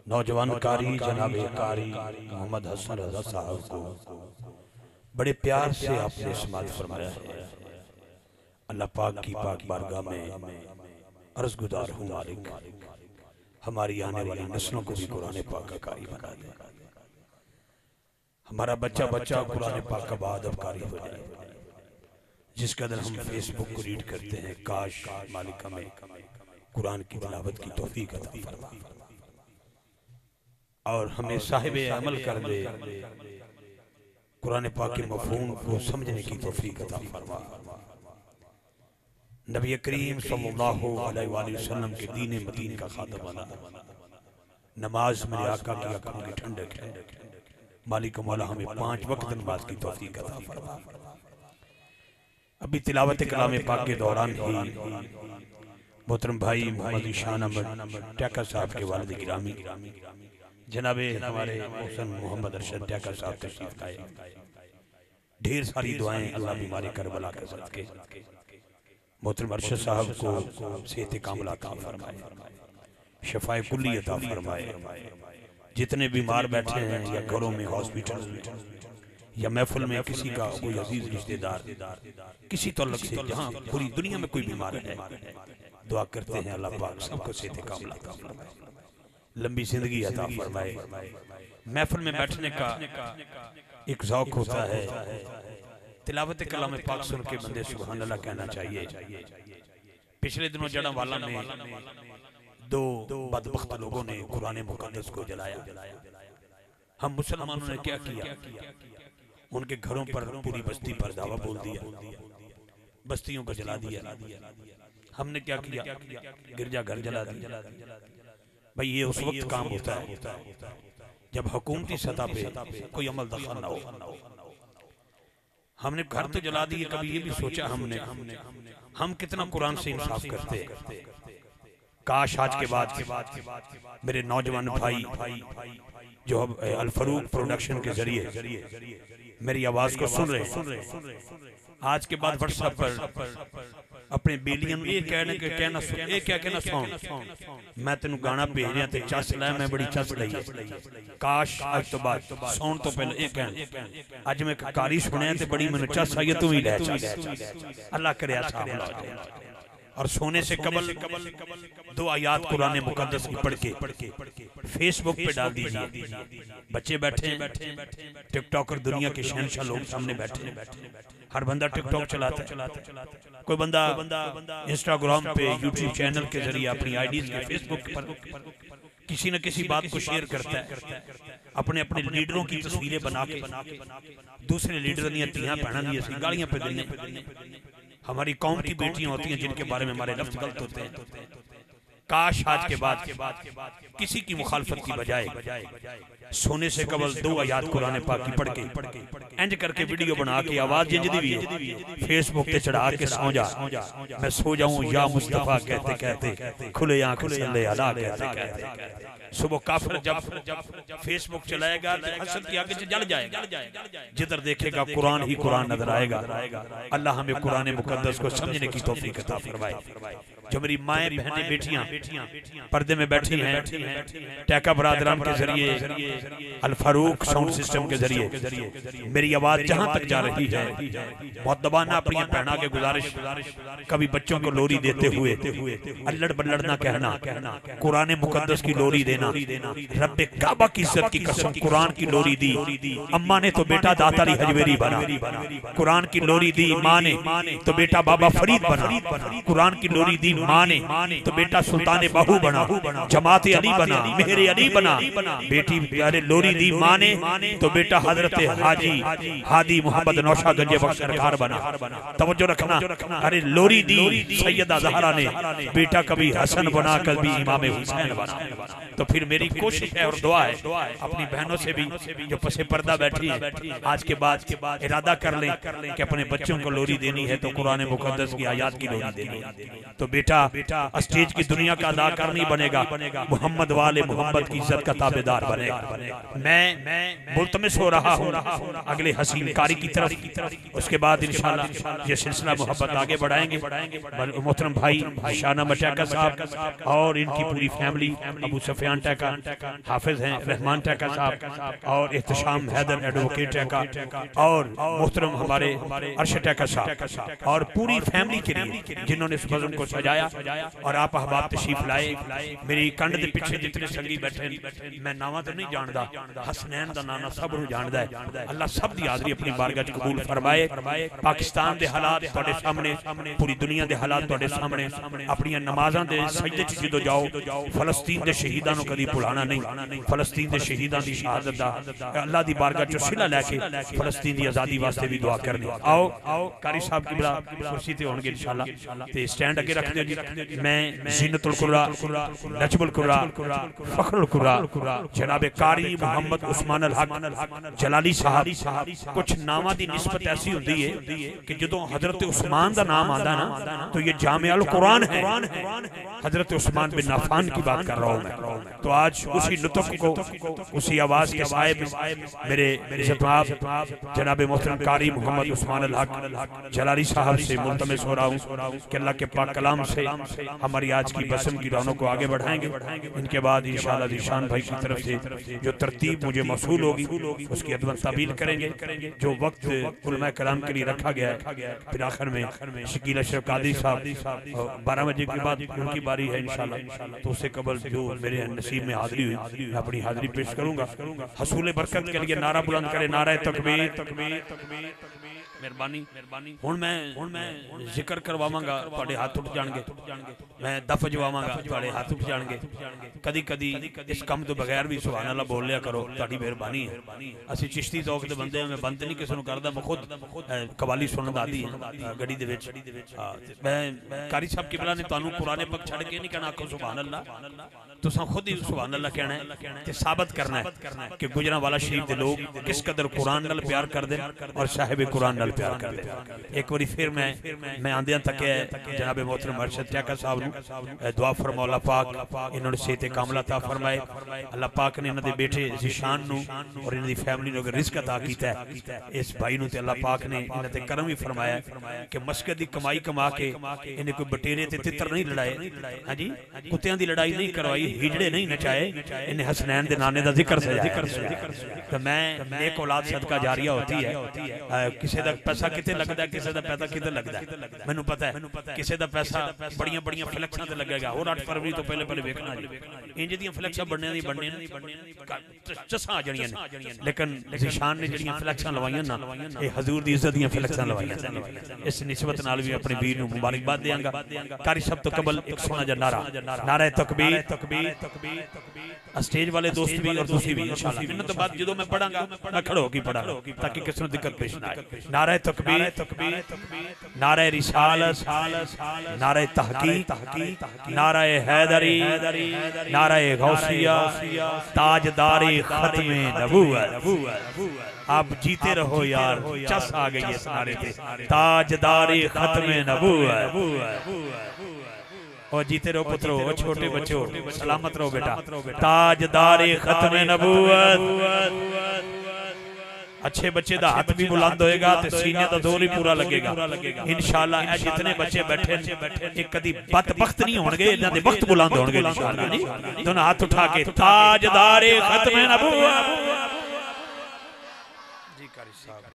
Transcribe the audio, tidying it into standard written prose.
नौजवान कारी जनाब कारी मोहम्मद हसन रजा साहब को बड़े प्यार से आपने समात फरमाया है। अल्लाह पाक की पाक बारगाह में अर्ज गुजार हूँ मालिक, हमारी आने वाली नस्लों को भी कुरान पाक का कारी बना दे। हमारा बच्चा बच्चा कुरान पाक का बादब कारी हो जाए। जिस कदर हम फेसबुक को रीड करते हैं, काश मालिक हमें कुरान की तिलावत की तौफीक अता फरमा और हमें साहिब अमल कर दे, कुरान पाक के मफ़हूम को समझने की तौफीक अता फरमा। नबी करीम सल्लल्लाहु अलैहि वसल्लम के दीन मदीन का खातम बना। नमाज मेरे आका की आंखों की ठंडक है। मालिक मौला हमें 5 वक्त नमाज की तौफीक अता फरमा। अभी तिलावत कलाम पाक के दौरान ही मोहतरम भाई मोहम्मद ईशान अहमद टैका साहब के वालिद गिरामी जनाबे हमारे मोहसन मोहम्मद अरशद टैका साहब तशरीफ लाए। ढेर सारी दुआएं अल्लाह बीमारी करबला के सदके मोहतरम अरशद साहब को सेहत कामिल अता फरमाए, शफाए कुल्ली अता फरमाए। जितने बीमार बैठे हैं या घरों में, हॉस्पिटल या महफिल में किसी का कोई अजीज रिश्तेदार किसी तल्लुक से जहाँ पूरी दुनिया में कोई बीमार है, दुआ करते हैं अल्लाह पाक सबको सेहत कामिल अता फरमाए, लंबी जिंदगी अता फरमाए। महफिल में बैठने का एक ज़ौक़ होता है, तिलावत कलाम पाक सुन के बंदे सुभान अल्लाह कहना चाहिए। पिछले दिनों जड़ावाला में 2 बदबख्त लोगों ने कुरान मुक़द्दस को जलाया। हम मुसलमानों ने क्या किया? उनके घरों पर, पूरी बस्ती पर दावा बोल दिया, बस्तियों को जला दिया। हमने क्या किया? गिरजा घर जला दिया। भाई ये उस वक्त काम होता है जब हुकूमती सतह पे कोई अमल दखल ना हो। हमने घर तो जला दिए, कभी ये भी सोचा हमने हम कितना कुरान से इंसाफ करते हैं। काश आज के बाद मेरे नौजवान भाई जो अब अल फरूक प्रोडक्शन के जरिए मेरी आवाज को सुन रहे, आज के बाद व्हाट्सएप पर अपने बेलियन ये क्या कहना सुन मैं तेन गाना भेज रहा ते चस लै, मैं बड़ी चस लई। काश आज तो बाद सौन तो पहले ये कहन अज मैं कारी सुनिया ते बड़ी मैनू चस आई, तू ही लै अल्लाह करे और सोने से कबल 2 आयात कुरान मुकद्दस की पढ़ के फेसबुक पे डाल दीजिए। बच्चे बैठे हैं, टिकटॉकर दुनिया के शहंशाह लोग सामने बैठे हैं। हर बंदा टिकटॉक चलाता है, कोई बंदा इंस्टाग्राम पे, यूट्यूब चैनल के जरिए अपनी आईडीज के फेसबुक पर किसी न किसी बात को शेयर करता है। अपने अपने लीडरों की तस्वीरें बना के दूसरे लीडर दी धियां भैणां दी गालियां पे देने। हमारी कौम की बेटियां होती हैं जिनके बारे में हमारे लफ्ज गलत होते हैं। काश आज के बाद किसी की मुखालफत की बजाय सोने से कबल 2 आयात कुरान पाक की पढ़ के इंज करके वीडियो बना के आवाज इंज दी भी फेसबुक पे चढ़ा के सो जा, मैं सो जाऊं या मुस्तफा कहते कहते खुले आंख सल्ले अला कहते। सुबह काफिर जब फेसबुक चलाएगा हसद की आगे से जल जाएगा, जिधर देखेगा कुरान ही कुरान नजर आएगा। अल्लाह हमें कुरान मुकद्दस को समझने की तौफीक अता फरमाए। जो मेरी माएँ बहनें बेटियां पर्दे में बैठी हैं, टैका बरादरान के जरिए, अल फारूक साउंड सिस्टम के जरिए मेरी आवाज जहां तक जा रही है, मुअद्दबाना अपनी बहना के गुजारिश, कभी बच्चों को लोरी देते हुए अल्लड़ बल्लड़ ना कहना, कुरान मुकद्दस की लोरी देना। रब्बे काबा की इज्जत की कसम, कुरान की लोरी दी अम्मा ने तो बेटा दातारी हजवेरी बना। कुरान की लोरी दी माँ ने तो बेटा बाबा फरीद बना। कुरान की लोरी दी माँ ने तो बेटा सुल्तान बाहू बना, जमात अली बना, मेहरे अली बना। बेटी प्यारे लोरी दी माँ ने तो बेटा हजरत हाजी हादी मोहम्मद नौशागंज सरकार बना। तवज्जो रखना, अरे लोरी दी सैयदा ज़हरा ने बेटा कभी हसन बना, कभी इमाम हुसैन बना। तो फिर मेरी कोशिश है और दुआ है अपनी बहनों से भी जो पसे पर्दा बैठी है, आज के बाद इरादा कर लें कि अपने बच्चों को लोरी देनी है तो कुरान मुकद्दस की आयात की लोरी देनी है। तो बेटा बेटा स्टेज की दुनिया का अदाकार नहीं बनेगा, मोहम्मद वाले मोहम्मद की इज्जत का ताबेदार बनेगा। मैं मुल्तमिस हो रहा हूँ अगले हसीन कारी की तरफ। उसके बाद इंशाल्लाह ये सिलसिला मोहब्बत आगे बढ़ाएंगे। मोहतरम भाई शाना मटैका साहब और इनकी पूरी फैमिली, अबू सफियान टैका हाफिज हैं, रहमान टैका साहब और एहतशाम हैदर एडवोकेट टैका और मोहतरम हमारे अर्श टैका साहब और पूरी फैमिली के लिए जिन्होंने इस बज़म को सजाया और आप अहबाब तशरीफ लाए। मेरी कंड के पीछे जितने संगी बैठे, मैं नावा तो नहीं जानता, हसनैन का नाना सब जानता है। अल्लाह सब की हाज़री अपनी बारगाह च कबूल फरमाए। पाकिस्तान के हालात तुहाडे सामने, पूरी दुनिया के हालात तुहाडे सामने। अपनी नमाज़ां दे सजदे च जदों जाओ, फलस्तीन के शहीदां नूं कदी भुलाना नहीं। फलस्तीन के शहीदां की शहादत दा अल्लाह की बारगाह च सिला लैके फलस्तीन की आज़ादी वास्ते भी दुआ करनी। आओ कारी साहब की बड़ा कुर्सी ते होणगे इंशाअल्लाह ते स्टैंड अगे रख दिओ जी। मैं ज़ीनतुल कुर्रा, नजमुल कुर्रा, फखरुल कुर्रा जनाब कारी मोहम्मद उस्मान अल हक जलाली साहब, कुछ नामां दी निस्बत ऐसी होती है कि जदों हजरत उस्मान का नाम आता ना तो ये जामिअल कुरान है। हजरत उस्मान बिन अफ़्फ़ान की बात कर रहा हूँ मैं। तो आज उसी लुत्फ़ को, उसी आवाज़ के साए में मेरे इज़्ज़तमाब जनाब मोहतरम कारी मोहम्मद उस्मान अल हक जलाली साहब से मुल्तमिस हो रहा हूँ कि अल्लाह के पाक कलाम से हमारी आज की बसम की रौनक को आगे बढ़ाएंगे। इनके बाद इंशाअल्लाह ज़ीशान भाई की तरफ से जो तरतीब मुझे मौसूल होगी उसकी अदवन ताबील करेंगे। जो वक्त उलमा कलाम के लिए रखा गया है, फिर आखिर में शकील अशरफ कादरी साहब 12 बजे के बाद उनकी बारी है इंशाअल्लाह। तो उससे कबल जो मेरे नसीब में हाजिरी हुई मैं अपनी हाजिरी पेश करूंगा। हसूल बरकत के लिए नारा बुलंद करे, नारा तकबीर तकबीर तकबीर मेहरबानी। हुण मैं जिक्र करवावांगा, तुहाडे हाथ उठ जाणगे। मैं दफ जवावांगा, तुहाडे हाथ उठ जाणगे। कदी कदी इस कम तो बगैर भी सुभान अल्लाह बोल लिया करो, तुहाडी मेहरबानी है। असीं चिश्ती तौक दे बंदे, मैं बंद नहीं किसी नूं करदा, मैं खुद कवाली सुनन दा आदी हां गड्डी दे विच। मैं कारी साहब किबला ने तुहानूं कुरान पाक छड़ के नहीं कहना आखो सुभान अल्लाह, तुसां खुद ही सुभान अल्लाह कहना है ते साबित करना है कि गुजरांवाला शरीफ दे लोग किस कदर कुरान नाल प्यार करदे और साहिब कुरान नाल प्यार करते। एक बारी फिर मैं आंदियां तक जनाब मोहतरम अरशद टैका साहब नूं दुआ फरमाओ, अल्लाह पाक इन्होंने सेहत कामला अता फरमाए। अल्लाह पाक ने इन्हां दे बेटे ज़ीशान नूं और इन्हां दी फैमिली नूं रिज़्क अता कीता है। इस भाई नूं ते अल्लाह पाक ने इन्हां ते करम भी फरमाया कि मस्कत दी कमाई कमा के इन्हें कोई बटेरे ते तितर नहीं लड़ाए, हां जी कुत्तियां दी लड़ाई नहीं करवाई, हिजड़े नहीं नचाए, इन्हें हसनैन दे नाने दा जिक्र सजाया। तो मैं नेक औलाद सदका जारिया होती है। किसी दा पैसा किते लगदा है, किसी दा पैसा किते लगदा है, मैनू पता है। किसी दा पैसा बड़ियां बड़ियां फ्लैक्सां ते लगेगा और 8 फरवरी तो पहले वेखना जी इंज दी फ्लैक्सां बनने चसा आ जानियां ने, लेकिन ज़ीशान ने जड़ियां फ्लैक्सां लवाइयां ना ये हजूर दी इज्जत दी फ्लैक्सां लवाइयां। इस निस्बत नाल भी अपने वीर नूं मुबारकबाद देंगा। कारी सब तो कबल एक सोना जा नारा तकबीर तकबीर। स्टेज वाले दोस्त भी और दूसरी भी इंशाअल्लाह इन्हां तो बाद जो मैं पढ़ांगा मैं खड़ो होके पढ़ांगा ताकि किसी को दिक्कत पेश ना आए। नारा तकबीर, नारा रिसालत, नारा तहकीक, नारा हैदरी, नारा गौसिया, ताजदारी खत्मे नबूवत। आप जीते रहो यार, चस आ गई है नारे पे, ताजदारी खत्मे नबूवत। और जीते रहो पुत्रो, छोटे बच्चों सलामत रहो बेटा, ताजदारी खत्मे नबूवत। अच्छे बच्चे दा हाथ भी बुलंद होएगा ते सीने दा जोर ही पूरा लगेगा इंशाअल्लाह। ए जितने बच्चे बैठे एक कदी बदबख्त नहीं होंगे, इन्हां दे वक्त बुलंद होंगे इंशाअल्लाह जी। दोनों हाथ उठा के ताजदारी खत्मे नबूवत।